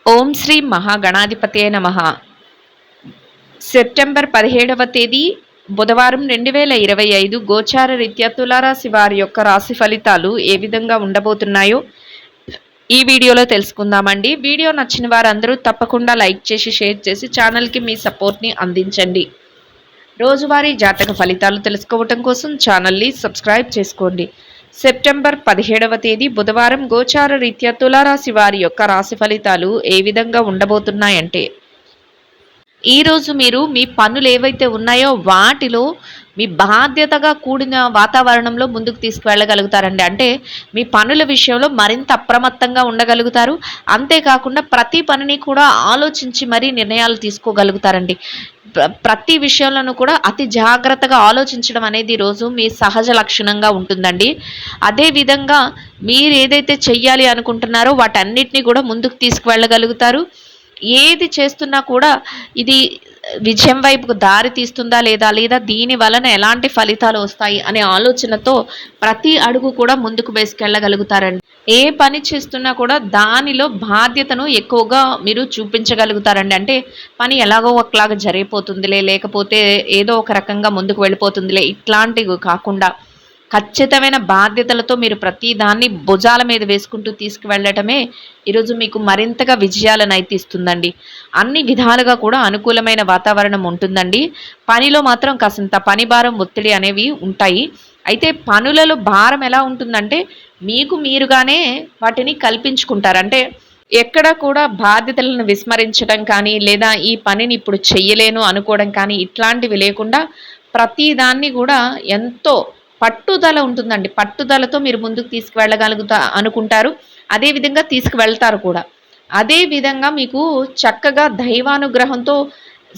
ఓం శ్రీ మహాగణాధిపతయే నమః. సెప్టెంబర్ 17వ తేదీ బుధవారం 2025 గోచార రీత్యా తులారాశి వారి యొక్క రాశి ఫలితాలు ఏ విధంగా ఉండబోతున్నాయో ఈ వీడియోలో తెలుసుకుందామండి. వీడియో నచ్చిన వారందరూ తప్పకుండా లైక్ చేసి షేర్ చేసి ఛానల్కి మీ సపోర్ట్ని అందించండి. రోజువారీ జాతక ఫలితాలు తెలుసుకోవటం కోసం ఛానల్ని సబ్స్క్రైబ్ చేసుకోండి. సెప్టెంబర్ 17వ తేదీ బుధవారం గోచార రీత్యా తులారాశి వారి యొక్క రాశి ఫలితాలు ఏ విధంగా ఉండబోతున్నాయంటే, ఈరోజు మీరు మీ పనులు ఏవైతే ఉన్నాయో వాటిలో మీ బాధ్యతగా కూడిన వాతావరణంలో ముందుకు తీసుకువెళ్ళగలుగుతారండి. అంటే మీ పనుల విషయంలో మరింత అప్రమత్తంగా ఉండగలుగుతారు. అంతేకాకుండా ప్రతి పనిని కూడా ఆలోచించి మరీ నిర్ణయాలు తీసుకోగలుగుతారండి. ప్రతి విషయంలోనూ కూడా అతి జాగ్రత్తగా ఆలోచించడం అనేది ఈరోజు మీ సహజ లక్షణంగా ఉంటుందండి. అదేవిధంగా మీరు ఏదైతే చెయ్యాలి అనుకుంటున్నారో వాటన్నిటిని కూడా ముందుకు తీసుకువెళ్ళగలుగుతారు. ఏది చేస్తున్నా కూడా ఇది విజయం వైపుకు దారి తీస్తుందా లేదా దీని వలన ఎలాంటి ఫలితాలు వస్తాయి అనే ఆలోచనతో ప్రతి అడుగు కూడా ముందుకు వేసుకెళ్ళగలుగుతారండి. ఏ పని చేస్తున్నా కూడా దానిలో బాధ్యతను ఎక్కువగా మీరు చూపించగలుగుతారండి. అంటే పని ఎలాగో ఒకలాగా జరిగిపోతుందిలే, లేకపోతే ఏదో ఒక రకంగా ముందుకు వెళ్ళిపోతుందిలే, ఇట్లాంటివి కాకుండా ఖచ్చితమైన బాధ్యతలతో మీరు ప్రతి దాన్ని భుజాల మీద వేసుకుంటూ తీసుకువెళ్ళటమే ఈరోజు మీకు మరింతగా విజయాలను అయితే ఇస్తుందండి. అన్ని విధాలుగా కూడా అనుకూలమైన వాతావరణం ఉంటుందండి. పనిలో మాత్రం కాసింత పని భారం, ఒత్తిడి అనేవి ఉంటాయి. అయితే పనులలో భారం ఎలా ఉంటుందంటే మీకు మీరుగానే వాటిని కల్పించుకుంటారు. అంటే ఎక్కడ కూడా బాధ్యతలను విస్మరించడం కానీ, లేదా ఈ పనిని ఇప్పుడు చెయ్యలేను అనుకోవడం కానీ ఇట్లాంటివి లేకుండా ప్రతి దాన్ని కూడా ఎంతో పట్టుదల ఉంటుందండి. పట్టుదలతో మీరు ముందుకు అనుకుంటారు. అదేవిధంగా తీసుకువెళ్తారు కూడా. అదేవిధంగా మీకు చక్కగా దైవానుగ్రహంతో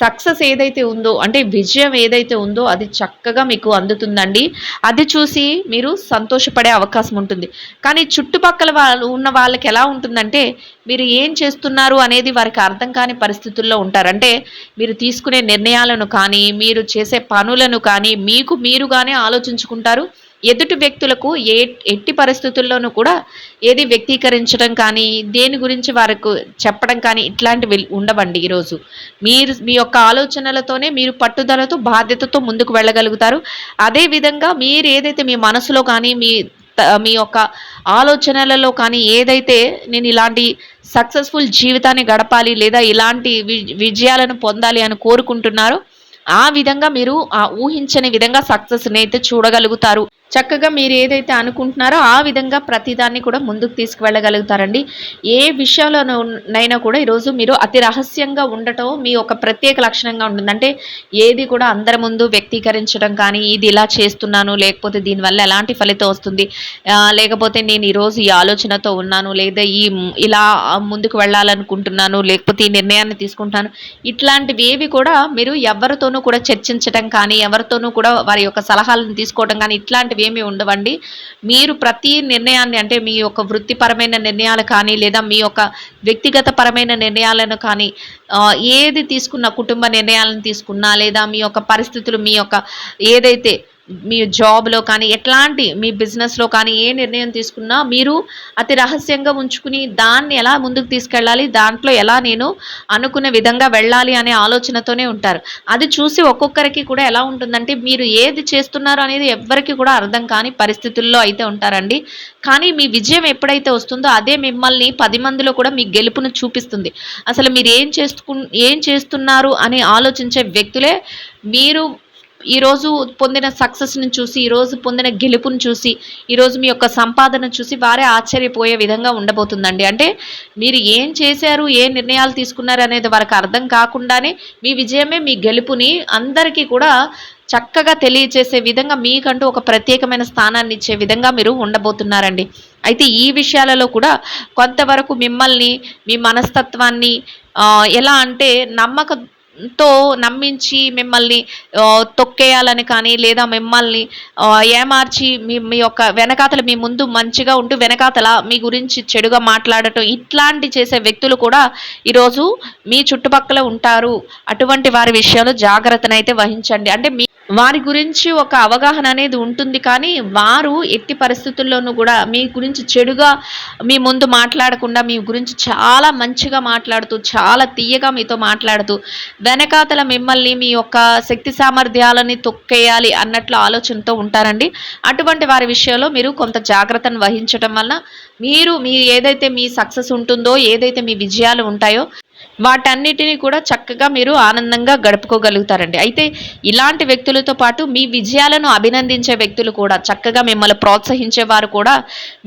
సక్సెస్ ఏదైతే ఉందో, అంటే విజయం ఏదైతే ఉందో అది చక్కగా మీకు అందుతుందండి. అది చూసి మీరు సంతోషపడే అవకాశం ఉంటుంది. కానీ చుట్టుపక్కల ఉన్న వాళ్ళకి ఎలా ఉంటుందంటే మీరు ఏం చేస్తున్నారు అనేది వారికి అర్థం కాని పరిస్థితుల్లో ఉంటారు. అంటే మీరు తీసుకునే నిర్ణయాలను కానీ, మీరు చేసే పనులను కానీ మీకు మీరుగానే ఆలోచించుకుంటారు. ఎదుటి వ్యక్తులకు ఎట్టి పరిస్థితుల్లోనూ కూడా ఏది వ్యక్తీకరించడం కానీ, దేని గురించి వారికి చెప్పడం కానీ ఇట్లాంటివి ఉండవండి. ఈరోజు మీరు మీ యొక్క ఆలోచనలతోనే మీరు పట్టుదలతో బాధ్యతతో ముందుకు వెళ్ళగలుగుతారు. అదేవిధంగా మీరు ఏదైతే మీ మనసులో కానీ మీ యొక్క ఆలోచనలలో కానీ ఏదైతే నేను ఇలాంటి సక్సెస్ఫుల్ జీవితాన్ని గడపాలి, లేదా ఇలాంటి విజయాలను పొందాలి అని కోరుకుంటున్నారో ఆ విధంగా మీరు ఆ ఊహించని విధంగా సక్సెస్ని అయితే చూడగలుగుతారు. చక్కగా మీరు ఏదైతే అనుకుంటున్నారో ఆ విధంగా ప్రతిదాన్ని కూడా ముందుకు తీసుకువెళ్ళగలుగుతారండి. ఏ విషయంలోనైనా కూడా ఈరోజు మీరు అతి రహస్యంగా ఉండటం మీ ఒక ప్రత్యేక లక్షణంగా ఉంటుంది. అంటే ఏది కూడా అందరి ముందు వ్యక్తీకరించడం కానీ, ఇది ఇలా చేస్తున్నాను, లేకపోతే దీనివల్ల ఎలాంటి ఫలితం వస్తుంది, లేకపోతే నేను ఈరోజు ఈ ఆలోచనతో ఉన్నాను, లేదా ఇలా ముందుకు వెళ్ళాలనుకుంటున్నాను, లేకపోతే ఈ నిర్ణయాన్ని తీసుకుంటాను, ఇట్లాంటివి ఏవి కూడా మీరు ఎవరితోనూ కూడా చర్చించడం కానీ, ఎవరితోనూ కూడా వారి యొక్క సలహాలను తీసుకోవడం కానీ ఇట్లాంటివి ఏమీ ఉండవండి. మీరు ప్రతి నిర్ణయాన్ని, అంటే మీ యొక్క వృత్తిపరమైన నిర్ణయాలు కానీ, లేదా మీ యొక్క వ్యక్తిగత పరమైన నిర్ణయాలను కానీ, ఏది తీసుకున్నా, కుటుంబ నిర్ణయాలను తీసుకున్నా, లేదా మీ యొక్క పరిస్థితులు, మీ యొక్క ఏదైతే మీ జాబ్లో కానీ, ఎట్లాంటి మీ బిజినెస్లో కానీ ఏ నిర్ణయం తీసుకున్నా మీరు అతి రహస్యంగా ఉంచుకుని దాన్ని ఎలా ముందుకు తీసుకెళ్ళాలి, దాంట్లో ఎలా నేను అనుకునే విధంగా వెళ్ళాలి అనే ఆలోచనతోనే ఉంటారు. అది చూసి ఒక్కొక్కరికి కూడా ఎలా ఉంటుందంటే మీరు ఏది చేస్తున్నారు అనేది ఎవ్వరికి కూడా అర్థం కాని పరిస్థితుల్లో అయితే ఉంటారండి. కానీ మీ విజయం ఎప్పుడైతే వస్తుందో అదే మిమ్మల్ని 10 మందిలో కూడా మీ గెలుపును చూపిస్తుంది. అసలు మీరు ఏం చేస్తున్నారు అని ఆలోచించే వ్యక్తులే మీరు ఈరోజు పొందిన సక్సెస్ని చూసి, ఈరోజు పొందిన గెలుపును చూసి, ఈరోజు మీ యొక్క సంపాదన చూసి వారే ఆశ్చర్యపోయే విధంగా ఉండబోతుందండి. అంటే మీరు ఏం చేశారు, ఏ నిర్ణయాలు తీసుకున్నారు అనేది వారికి అర్థం కాకుండానే మీ విజయమే మీ గెలుపుని అందరికీ కూడా చక్కగా తెలియజేసే విధంగా మీకంటూ ఒక ప్రత్యేకమైన స్థానాన్ని ఇచ్చే విధంగా మీరు ఉండబోతున్నారండి. అయితే ఈ విషయాలలో కూడా కొంతవరకు మిమ్మల్ని, మీ మనస్తత్వాన్ని ఎలా అంటే తో నమ్మించి మిమ్మల్ని తొక్కేయాలని కానీ, లేదా మిమ్మల్ని ఏమార్చి మీ యొక్క వెనకాతల మీ ముందు మంచిగా ఉంటూ వెనకాతల మీ గురించి చెడుగా మాట్లాడటం ఇట్లాంటి చేసే వ్యక్తులు కూడా ఈరోజు మీ చుట్టుపక్కల ఉంటారు. అటువంటి వారి విషయంలో జాగ్రత్తనైతే వహించండి. అంటే వారి గురించి ఒక అవగాహన అనేది ఉంటుంది, కానీ వారు ఎట్టి పరిస్థితుల్లోనూ కూడా మీ గురించి చెడుగా మీ ముందు మాట్లాడకుండా మీ గురించి చాలా మంచిగా మాట్లాడుతూ, చాలా తీయగా మీతో మాట్లాడుతూ, వెనకాతల మిమ్మల్ని మీ యొక్క శక్తి సామర్థ్యాలని తొక్కేయాలి అన్నట్లు ఆలోచనతో ఉంటారండి. అటువంటి వారి విషయంలో మీరు కొంత జాగ్రత్తను వహించటం వల్ల మీ ఏదైతే మీ సక్సెస్ ఉంటుందో, ఏదైతే మీ విజయాలు ఉంటాయో వాటన్నిటిని కూడా చక్కగా మీరు ఆనందంగా గడుపుకోగలుగుతారండి. అయితే ఇలాంటి వ్యక్తులతో పాటు మీ విజయాలను అభినందించే వ్యక్తులు కూడా, చక్కగా మిమ్మల్ని ప్రోత్సహించేవారు కూడా,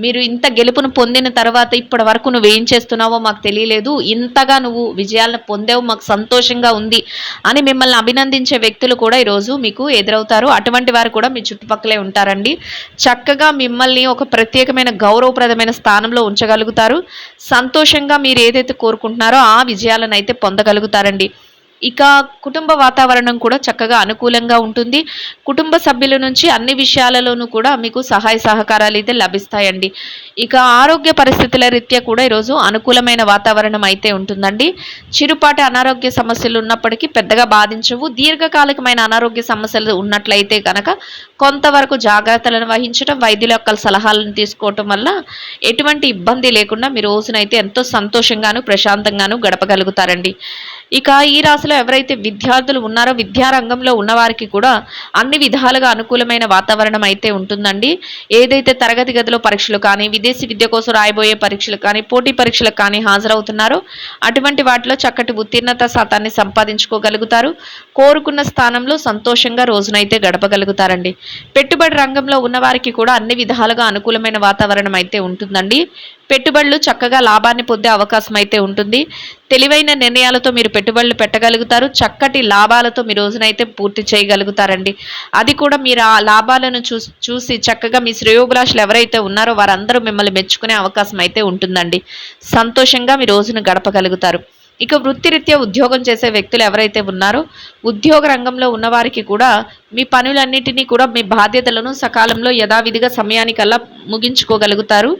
మీరు ఇంత గెలుపును పొందిన తర్వాత ఇప్పటి వరకు నువ్వేం చేస్తున్నావో మాకు తెలియలేదు, ఇంతగా నువ్వు విజయాలను పొందావు, మాకు సంతోషంగా ఉంది అని మిమ్మల్ని అభినందించే వ్యక్తులు కూడా ఈరోజు మీకు ఎదురవుతారు. అటువంటి వారు కూడా మీ చుట్టుపక్కలే ఉంటారండి. చక్కగా మిమ్మల్ని ఒక ప్రత్యేకమైన గౌరవప్రదమైన స్థానంలో ఉంచగలుగుతారు. సంతోషంగా మీరు ఏదైతే కోరుకుంటున్నారో ఆ విజయాలను అయితే పొందగలుగుతారండి. ఇక కుటుంబ వాతావరణం కూడా చక్కగా అనుకూలంగా ఉంటుంది. కుటుంబ సభ్యుల నుంచి అన్ని విషయాలలోనూ కూడా మీకు సహాయ సహకారాలు అయితే లభిస్తాయండి. ఇక ఆరోగ్య పరిస్థితుల రీత్యా కూడా ఈరోజు అనుకూలమైన వాతావరణం అయితే ఉంటుందండి. చిరుపాటి అనారోగ్య సమస్యలు ఉన్నప్పటికీ పెద్దగా బాధించవు. దీర్ఘకాలికమైన అనారోగ్య సమస్యలు ఉన్నట్లయితే కనుక కొంతవరకు జాగ్రత్తలను వహించడం, వైద్యుల యొక్క సలహాలను తీసుకోవటం వల్ల ఎటువంటి ఇబ్బంది లేకుండా మీ రోజునైతే ఎంతో సంతోషంగాను ప్రశాంతంగాను గడపగలుగుతారండి. ఇక ఈ రాశిలో ఎవరైతే విద్యార్థులు ఉన్నారో విద్యారంగంలో ఉన్నవారికి కూడా అన్ని విధాలుగా అనుకూలమైన వాతావరణం అయితే ఉంటుందండి. ఏదైతే తరగతి గదిలో పరీక్షలు కానీ, విదేశీ విద్య కోసం రాయబోయే పరీక్షలు కానీ, పోటీ పరీక్షలకు కానీ హాజరవుతున్నారో అటువంటి వాటిలో చక్కటి ఉత్తీర్ణత శాతాన్ని సంపాదించుకోగలుగుతారు. కోరుకున్న స్థానంలో సంతోషంగా రోజునైతే గడపగలుగుతారండి. పెట్టుబడి రంగంలో ఉన్నవారికి కూడా అన్ని విధాలుగా అనుకూలమైన వాతావరణం అయితే ఉంటుందండి. పెట్టుబడులు చక్కగా లాభాన్ని పొందే అవకాశం అయితే ఉంటుంది. తెలివైన నిర్ణయాలతో మీరు పెట్టుబడులు పెట్టగలుగుతారు. చక్కటి లాభాలతో మీ రోజునైతే పూర్తి చేయగలుగుతారండి. అది కూడా మీరు ఆ లాభాలను చూసి చక్కగా మీ శ్రేయోభిలాషులు ఎవరైతే ఉన్నారో వారందరూ మిమ్మల్ని మెచ్చుకునే అవకాశం అయితే ఉంటుందండి. సంతోషంగా మీ రోజును గడపగలుగుతారు. ఇక వృత్తిరీత్యా ఉద్యోగం చేసే వ్యక్తులు ఎవరైతే ఉన్నారో ఉద్యోగ రంగంలో ఉన్నవారికి కూడా మీ పనులన్నిటినీ కూడా మీ బాధ్యతలను సకాలంలో యథావిధిగా సమయానికల్లా ముగించుకోగలుగుతారు.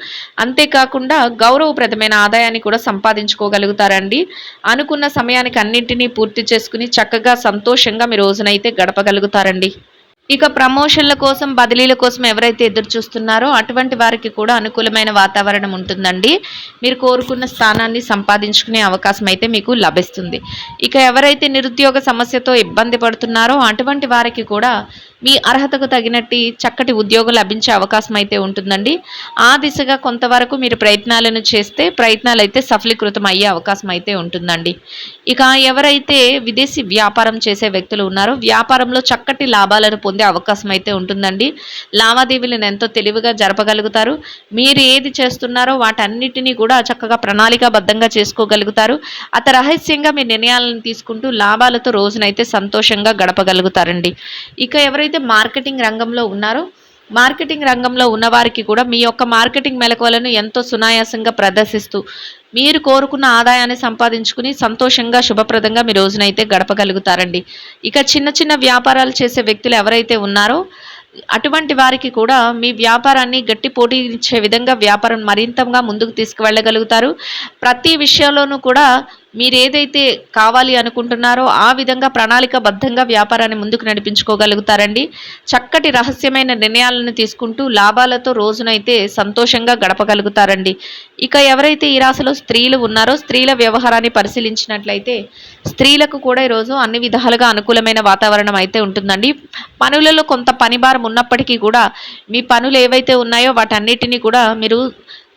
అంతేకాకుండా గౌరవప్రదమైన ఆదాయాన్ని కూడా సంపాదించుకోగలుగుతారండి. అనుకున్న సమయానికి అన్నింటినీ పూర్తి చేసుకుని చక్కగా సంతోషంగా మీ రోజునైతే గడపగలుగుతారండి. ఇక ప్రమోషన్ల కోసం, బదిలీల కోసం ఎవరైతే ఎదురు చూస్తున్నారో అటువంటి వారికి కూడా అనుకూలమైన వాతావరణం ఉంటుందండి. మీరు కోరుకున్న స్థానాన్ని సంపాదించుకునే అవకాశం అయితే మీకు లభిస్తుంది. ఇక ఎవరైతే నిరుద్యోగ సమస్యతో ఇబ్బంది పడుతున్నారో అటువంటి వారికి కూడా మీ అర్హతకు తగినట్టు చక్కటి ఉద్యోగం లభించే అవకాశం అయితే ఉంటుందండి. ఆ దిశగా కొంతవరకు మీరు ప్రయత్నాలను చేస్తే ప్రయత్నాలు అయితే సఫలీకృతం అయ్యే అవకాశం అయితే ఉంటుందండి. ఇక ఎవరైతే విదేశీ వ్యాపారం చేసే వ్యక్తులు ఉన్నారో వ్యాపారంలో చక్కటి లాభాలను పొందే అవకాశం అయితే ఉంటుందండి. లావాదేవీలను ఎంతో తెలివిగా జరపగలుగుతారు. మీరు ఏది చేస్తున్నారో వాటన్నిటినీ కూడా చక్కగా ప్రణాళికాబద్ధంగా చేసుకోగలుగుతారు. అతి రహస్యంగా మీ నిర్ణయాలను తీసుకుంటూ లాభాలతో రోజునైతే సంతోషంగా గడపగలుగుతారండి. ఇక ఎవరైతే మార్కెటింగ్ రంగంలో ఉన్నారో మార్కెటింగ్ రంగంలో ఉన్నవారికి కూడా మీ యొక్క మార్కెటింగ్ మెలకువలను ఎంతో సునాయాసంగా ప్రదర్శిస్తూ మీరు కోరుకున్న ఆదాయాన్ని సంపాదించుకుని సంతోషంగా శుభప్రదంగా మీ రోజునైతే గడపగలుగుతారండి. ఇక చిన్న చిన్న వ్యాపారాలు చేసే వ్యక్తులు ఎవరైతే ఉన్నారో అటువంటి వారికి కూడా మీ వ్యాపారాన్ని గట్టి పోటీ ఇచ్చే విధంగా వ్యాపారం మరింతగా ముందుకు తీసుకువెళ్ళగలుగుతారు. ప్రతి విషయంలోనూ కూడా మీరు ఏదైతే కావాలి అనుకుంటున్నారో ఆ విధంగా ప్రణాళికాబద్ధంగా వ్యాపారాన్ని ముందుకు నడిపించుకోగలుగుతారండి. చక్కటి రహస్యమైన నిర్ణయాలను తీసుకుంటూ లాభాలతో రోజునైతే సంతోషంగా గడపగలుగుతారండి. ఇక ఎవరైతే ఈ రాశిలో స్త్రీలు ఉన్నారో స్త్రీల వ్యవహారాన్ని పరిశీలించినట్లయితే స్త్రీలకు కూడా ఈరోజు అన్ని విధాలుగా అనుకూలమైన వాతావరణం అయితే ఉంటుందండి. పనులలో కొంత పనిభారం ఉన్నప్పటికీ కూడా మీ పనులు ఏవైతే ఉన్నాయో వాటన్నిటినీ కూడా మీరు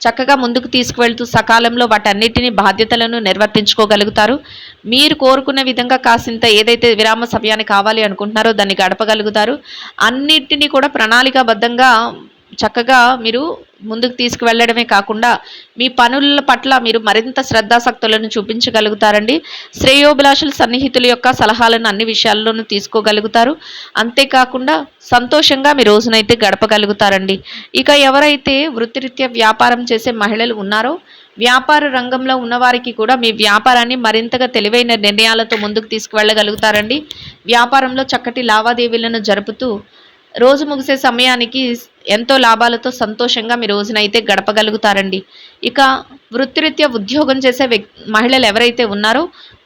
చక్కగా ముందుకు తీసుకువెళ్తూ సకాలంలో వాటన్నిటిని బాధ్యతలను నిర్వర్తించుకోగలుగుతారు. మీరు కోరుకున్న విధంగా కాసింత ఏదైతే విరామ సమయాన్ని కావాలి అనుకుంటున్నారో దాన్ని గడపగలుగుతారు. అన్నిటినీ కూడా ప్రణాళికాబద్ధంగా చక్కగా మీరు ముందుకు తీసుకువెళ్ళడమే కాకుండా మీ పనుల పట్ల మీరు మరింత శ్రద్ధాసక్తులను చూపించగలుగుతారండి. శ్రేయోభిలాషుల సన్నిహితుల యొక్క సలహాలను అన్ని విషయాల్లోనూ తీసుకోగలుగుతారు. అంతేకాకుండా సంతోషంగా మీ రోజునైతే గడపగలుగుతారండి. ఇక ఎవరైతే వృత్తిరీత్యా వ్యాపారం చేసే మహిళలు ఉన్నారో వ్యాపార రంగంలో ఉన్నవారికి కూడా మీ వ్యాపారాన్ని మరింతగా తెలివైన నిర్ణయాలతో ముందుకు తీసుకువెళ్ళగలుగుతారండి. వ్యాపారంలో చక్కటి లావాదేవీలను జరుపుతూ రోజు ముగిసే సమయానికి ఎంతో లాభాలతో సంతోషంగా మీ రోజునైతే గడపగలుగుతారండి. ఇక వృత్తిరీత్యా ఉద్యోగం చేసే మహిళలు ఎవరైతే ఉన్నారో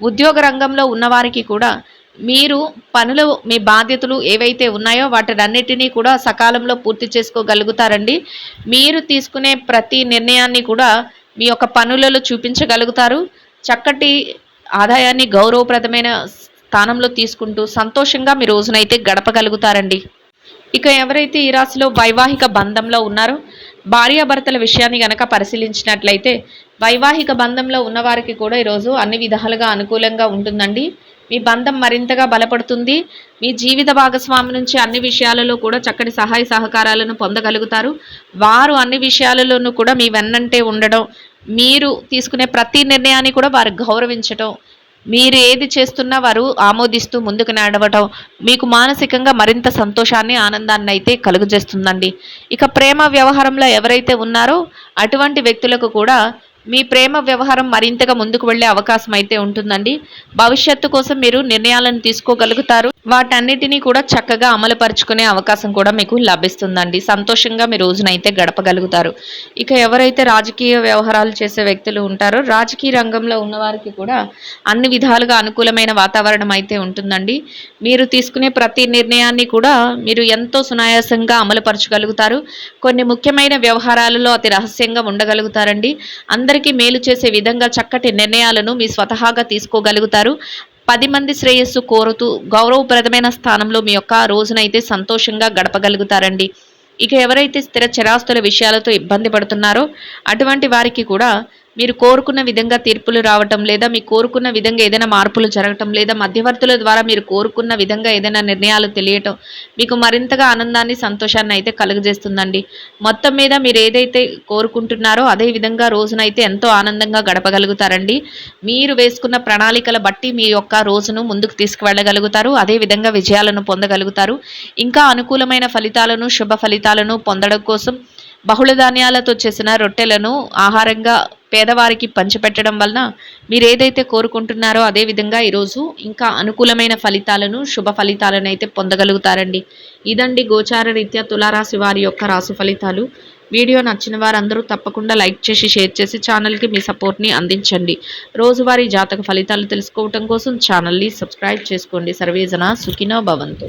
ఉద్యోగ రంగంలో ఉన్నవారికి కూడా మీరు పనులు మీ బాధ్యతలు ఏవైతే ఉన్నాయో వాటినన్నిటినీ కూడా సకాలంలో పూర్తి చేసుకోగలుగుతారండి. మీరు తీసుకునే ప్రతి నిర్ణయాన్ని కూడా మీ యొక్క పనులలో చూపించగలుగుతారు. చక్కటి ఆదాయాన్ని గౌరవప్రదమైన స్థానంలో తీసుకుంటూ సంతోషంగా మీ రోజునైతే గడపగలుగుతారండి. ఇక ఎవరైతే ఈ రాశిలో వైవాహిక బంధంలో ఉన్నారో భార్యాభర్తల విషయాన్ని గనక పరిశీలించినట్లయితే వైవాహిక బంధంలో ఉన్నవారికి కూడా ఈరోజు అన్ని విధాలుగా అనుకూలంగా ఉంటుందండి. మీ బంధం మరింతగా బలపడుతుంది. మీ జీవిత భాగస్వామి నుంచి అన్ని విషయాలలో కూడా చక్కటి సహాయ సహకారాలను పొందగలుగుతారు. వారు అన్ని విషయాలలోనూ కూడా మీ వెన్నంటే ఉండడం, మీరు తీసుకునే ప్రతి నిర్ణయాన్ని కూడా వారు గౌరవించటం, మీరు ఏది చేస్తున్నా వారు ఆమోదిస్తూ ముందుకు నడవటం మీకు మానసికంగా మరింత సంతోషాన్ని ఆనందాన్ని అయితే కలుగజేస్తుందండి. ఇక ప్రేమ వ్యవహారంలో ఎవరైతే ఉన్నారో అటువంటి వ్యక్తులకు కూడా మీ ప్రేమ వ్యవహారం మరింతగా ముందుకు వెళ్ళే అవకాశం అయితే ఉంటుందండి. భవిష్యత్తు కోసం మీరు నిర్ణయాలను తీసుకోగలుగుతారు. వాటన్నిటినీ కూడా చక్కగా అమలుపరుచుకునే అవకాశం కూడా మీకు లభిస్తుందండి. సంతోషంగా మీ రోజునైతే గడపగలుగుతారు. ఇక ఎవరైతే రాజకీయ వ్యవహారాలు చేసే వ్యక్తులు ఉంటారో రాజకీయ రంగంలో ఉన్నవారికి కూడా అన్ని విధాలుగా అనుకూలమైన వాతావరణం అయితే ఉంటుందండి. మీరు తీసుకునే ప్రతి నిర్ణయాన్ని కూడా మీరు ఎంతో సునాయాసంగా అమలుపరచగలుగుతారు. కొన్ని ముఖ్యమైన వ్యవహారాలలో అతి రహస్యంగా ఉండగలుగుతారండి. అందరికీ మేలు చేసే విధంగా చక్కటి నిర్ణయాలను మీ స్వతహాగా తీసుకోగలుగుతారు. 10 మంది శ్రేయస్సు కోరుతూ గౌరవప్రదమైన స్థానంలో మీ యొక్క రోజునైతే సంతోషంగా గడపగలుగుతారండి. ఇక ఎవరైతే స్థిర చరాస్తుల విషయాలతో ఇబ్బంది పడుతున్నారో అటువంటి వారికి కూడా మీరు కోరుకున్న విధంగా తీర్పులు రావటం, లేదా మీరు కోరుకున్న విధంగా ఏదైనా మార్పులు జరగటం, లేదా మధ్యవర్తుల ద్వారా మీరు కోరుకున్న విధంగా ఏదైనా నిర్ణయాలు తెలియటం మీకు మరింతగా ఆనందాన్ని సంతోషాన్ని అయితే కలుగజేస్తుందండి. మొత్తం మీద మీరు ఏదైతే కోరుకుంటున్నారో అదే విధంగా రోజునైతే ఎంతో ఆనందంగా గడపగలుగుతారండి. మీరు వేసుకున్న ప్రణాళికల బట్టి మీ యొక్క రోజును ముందుకు తీసుకువెళ్ళగలుగుతారు. అదే విధంగా విజయాలను పొందగలుగుతారు. ఇంకా అనుకూలమైన ఫలితాలను, శుభ ఫలితాలను పొందడం కోసం బహుళ ధాన్యాలతో చేసిన రొట్టెలను ఆహారంగా పేదవారికి పంచిపెట్టడం వలన మీరు ఏదైతే కోరుకుంటున్నారో అదేవిధంగా ఈరోజు ఇంకా అనుకూలమైన ఫలితాలను, శుభ ఫలితాలను అయితే పొందగలుగుతారండి. ఇదండి గోచార రీత్యా తులారాశి వారి యొక్క రాశి ఫలితాలు. వీడియో నచ్చిన వారందరూ తప్పకుండా లైక్ చేసి, షేర్ చేసి ఛానల్కి మీ సపోర్ట్ని అందించండి. రోజువారీ జాతక ఫలితాలు తెలుసుకోవటం కోసం ఛానల్ని సబ్స్క్రైబ్ చేసుకోండి. సర్వేజన సుఖినో భవంతు.